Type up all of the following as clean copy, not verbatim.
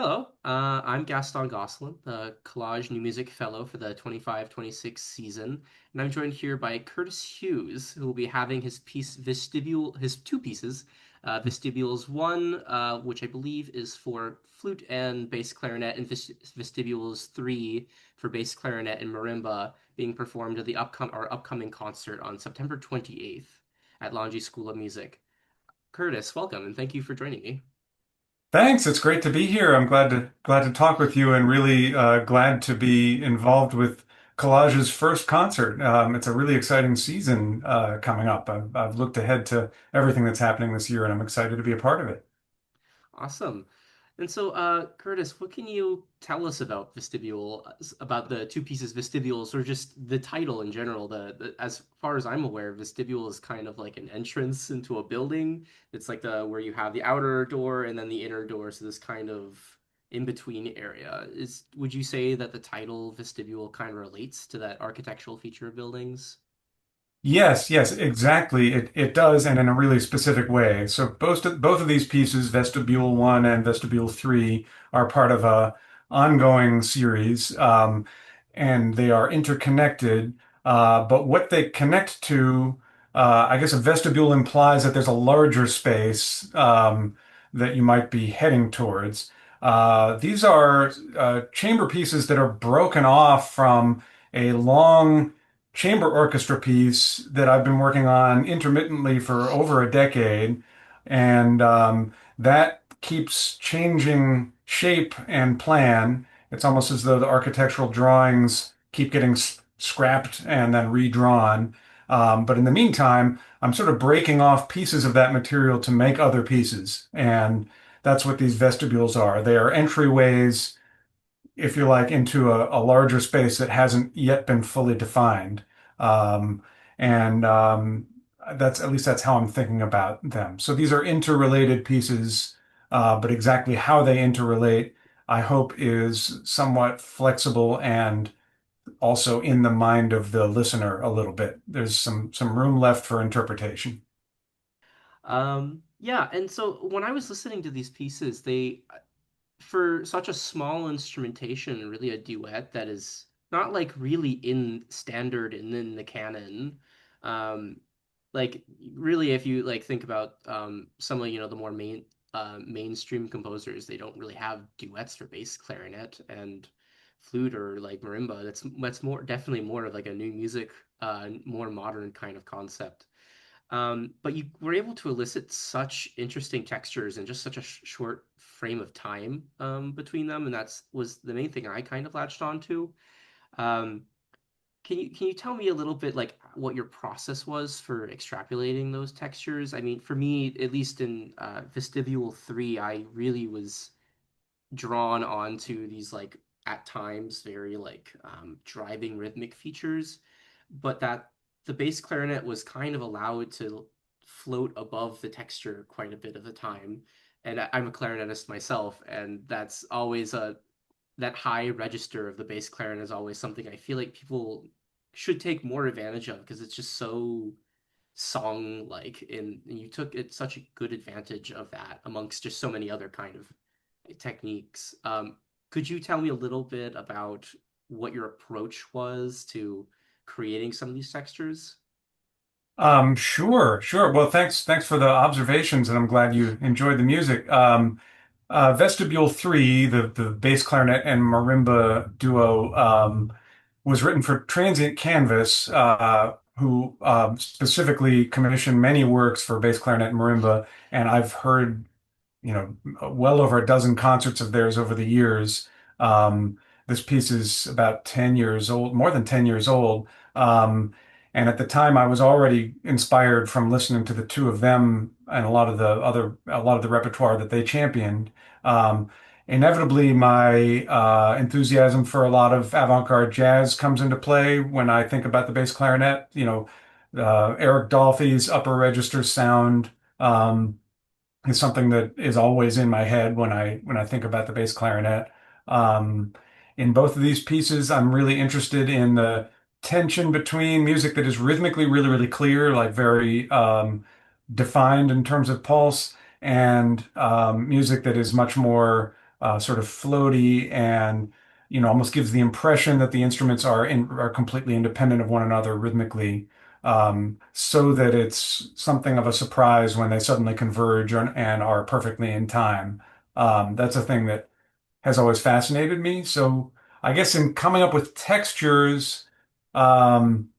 Hello, I'm Gaston Gosselin, the Collage New Music Fellow for the 25-26 season, and I'm joined here by Curtis Hughes, who will be having his piece Vestibule, his two pieces, Vestibules 1, which I believe is for flute and bass clarinet, and Vestibules 3 for bass clarinet and marimba, being performed at the upcoming concert on September 28th at Longy School of Music. Curtis, welcome, and thank you for joining me. Thanks. It's great to be here. I'm glad to talk with you and really glad to be involved with Collage's first concert. It's a really exciting season coming up. I've looked ahead to everything that's happening this year, and I'm excited to be a part of it. Awesome. And so, Curtis, what can you tell us about Vestibule, about the two pieces Vestibules, or just the title in general? As far as I'm aware, Vestibule is kind of like an entrance into a building. It's like the where you have the outer door and then the inner door, so this kind of in-between area. Would you say that the title Vestibule kind of relates to that architectural feature of buildings? Yes, exactly. It does, and in a really specific way. So both of these pieces, Vestibule 1 and Vestibule 3, are part of a ongoing series, and they are interconnected. But what they connect to, I guess a vestibule implies that there's a larger space that you might be heading towards. These are chamber pieces that are broken off from a long chamber orchestra piece that I've been working on intermittently for over a decade. And that keeps changing shape and plan. It's almost as though the architectural drawings keep getting scrapped and then redrawn. But in the meantime, I'm sort of breaking off pieces of that material to make other pieces. And that's what these vestibules are. They are entryways, if you like, into a larger space that hasn't yet been fully defined. Um, and That's at least that's how I'm thinking about them. So these are interrelated pieces, but exactly how they interrelate, I hope, is somewhat flexible and also in the mind of the listener a little bit. There's some room left for interpretation. Yeah, and so when I was listening to these pieces, they for such a small instrumentation, really a duet that is not like really in standard and in the canon. Um, like really, if you like think about some of the more mainstream composers, they don't really have duets for bass clarinet and flute or like marimba. That's more definitely more of like a new music, more modern kind of concept. But you were able to elicit such interesting textures in just such a short frame of time between them, and that's was the main thing I kind of latched onto. Um, can you tell me a little bit like what your process was for extrapolating those textures? I mean, for me, at least in Vestibule 3, I really was drawn onto these like at times very like driving rhythmic features, but that the bass clarinet was kind of allowed to float above the texture quite a bit of the time. And I'm a clarinetist myself, and that's always a that high register of the bass clarinet is always something I feel like people should take more advantage of because it's just so song like and you took it such a good advantage of that amongst just so many other kind of techniques. Could you tell me a little bit about what your approach was to creating some of these textures? Sure. Well, thanks for the observations, and I'm glad you enjoyed the music. Vestibule 3, the bass clarinet and marimba duo, was written for Transient Canvas, who specifically commissioned many works for bass clarinet and marimba, and I've heard well over a dozen concerts of theirs over the years. Um, this piece is about 10 years old, more than 10 years old. Um, and at the time, I was already inspired from listening to the two of them and a lot of the repertoire that they championed. Um, Inevitably, my enthusiasm for a lot of avant-garde jazz comes into play when I think about the bass clarinet. Eric Dolphy's upper register sound. Is something that is always in my head when I think about the bass clarinet. Um, in both of these pieces, I'm really interested in the tension between music that is rhythmically really clear, like very defined in terms of pulse, and music that is much more sort of floaty and almost gives the impression that the instruments are completely independent of one another rhythmically, so that it's something of a surprise when they suddenly converge and are perfectly in time. That's a thing that has always fascinated me. So I guess in coming up with textures, um,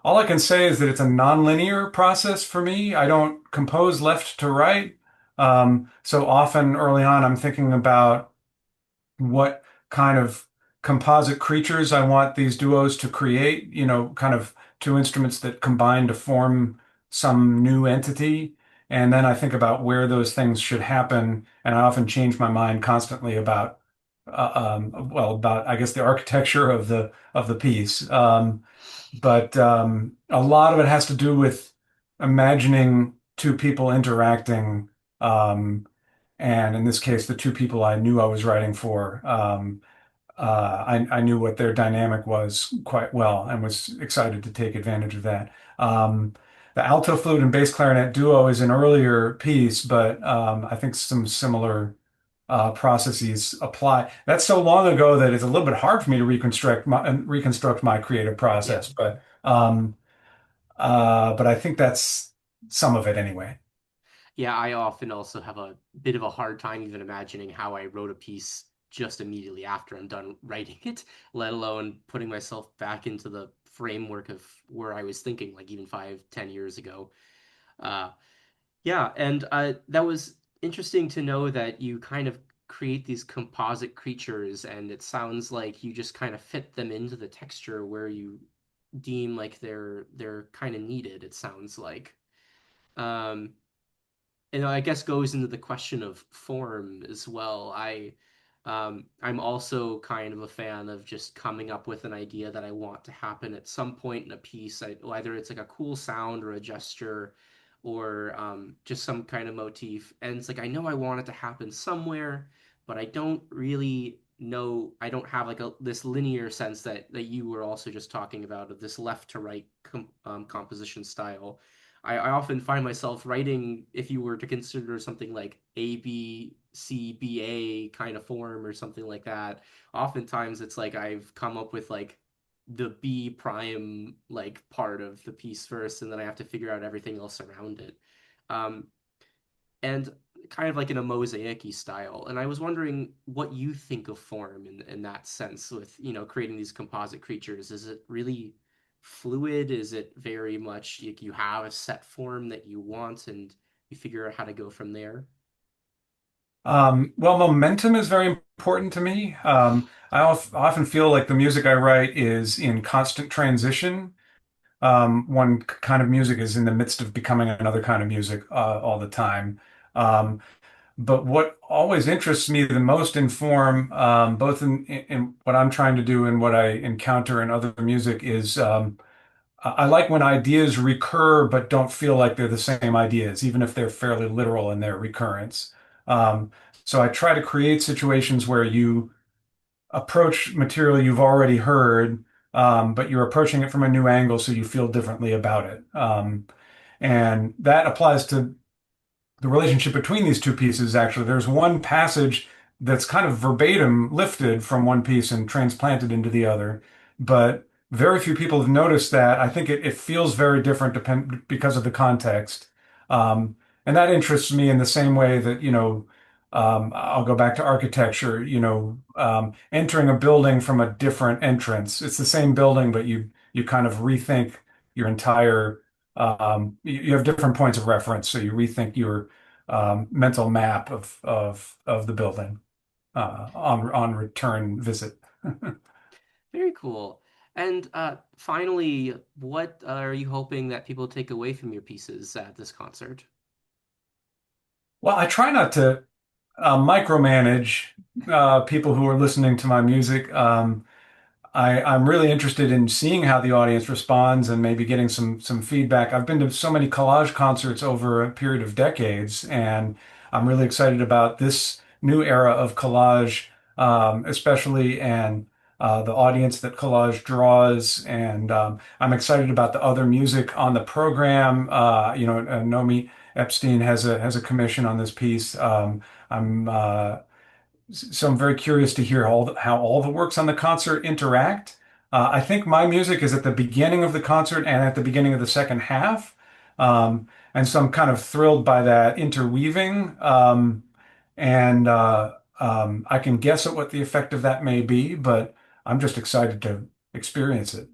all I can say is that it's a nonlinear process for me. I don't compose left to right. So often early on, I'm thinking about what kind of composite creatures I want these duos to create, kind of two instruments that combine to form some new entity. And then I think about where those things should happen. And I often change my mind constantly about, about, I guess, the architecture of the piece. But a lot of it has to do with imagining two people interacting. Um, and in this case, the two people I knew I was writing for, I knew what their dynamic was quite well and was excited to take advantage of that. The alto flute and bass clarinet duo is an earlier piece, but I think some similar processes apply. That's so long ago that it's a little bit hard for me to reconstruct my creative Yeah. process, but I think that's some of it anyway. Yeah, I often also have a bit of a hard time even imagining how I wrote a piece just immediately after I'm done writing it, let alone putting myself back into the framework of where I was thinking, like even 5, 10 years ago. Uh, yeah, and that was interesting to know that you kind of create these composite creatures, and it sounds like you just kind of fit them into the texture where you deem like they're kind of needed, it sounds like. Um, and I guess goes into the question of form as well. I'm also kind of a fan of just coming up with an idea that I want to happen at some point in a piece. Whether it's like a cool sound or a gesture or just some kind of motif. And it's like I know I want it to happen somewhere, but I don't really know. I don't have like this linear sense that you were also just talking about of this left to right composition style. I often find myself writing, if you were to consider something like A, B, C, B, A kind of form or something like that. Oftentimes it's like I've come up with like the B prime like part of the piece first, and then I have to figure out everything else around it. Um, and kind of like in a mosaic-y style. And I was wondering what you think of form in that sense with, creating these composite creatures. Is it really fluid? Is it very much like you have a set form that you want and you figure out how to go from there? Well, momentum is very important to me. Often feel like the music I write is in constant transition. One kind of music is in the midst of becoming another kind of music all the time. Um, but what always interests me the most in form, both in what I'm trying to do and what I encounter in other music, is I like when ideas recur but don't feel like they're the same ideas, even if they're fairly literal in their recurrence. Um, so I try to create situations where you approach material you've already heard, but you're approaching it from a new angle so you feel differently about it. And that applies to the relationship between these two pieces. Actually, there's one passage that's kind of verbatim lifted from one piece and transplanted into the other, but very few people have noticed that. I think it feels very different because of the context. Um, and that interests me in the same way that, I'll go back to architecture, entering a building from a different entrance. It's the same building, but you kind of rethink your entire you have different points of reference, so you rethink your mental map of the building on return visit. Very cool. And finally, what are you hoping that people take away from your pieces at this concert? Well, I try not to micromanage people who are listening to my music. I'm really interested in seeing how the audience responds and maybe getting some feedback. I've been to so many collage concerts over a period of decades, and I'm really excited about this new era of collage, especially and the audience that collage draws. And I'm excited about the other music on the program. Nomi Epstein has a commission on this piece. I'm So I'm very curious to hear how all the works on the concert interact. I think my music is at the beginning of the concert and at the beginning of the second half. And so I'm kind of thrilled by that interweaving. And I can guess at what the effect of that may be, but I'm just excited to experience it.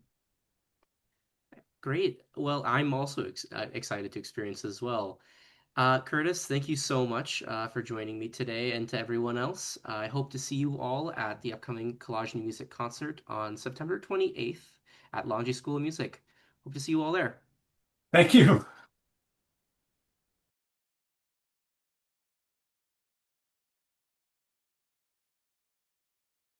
Great. Well, I'm also excited to experience as well. Curtis, thank you so much for joining me today, and to everyone else. I hope to see you all at the upcoming Collage New Music concert on September 28th at Longy School of Music. Hope to see you all there. Thank you.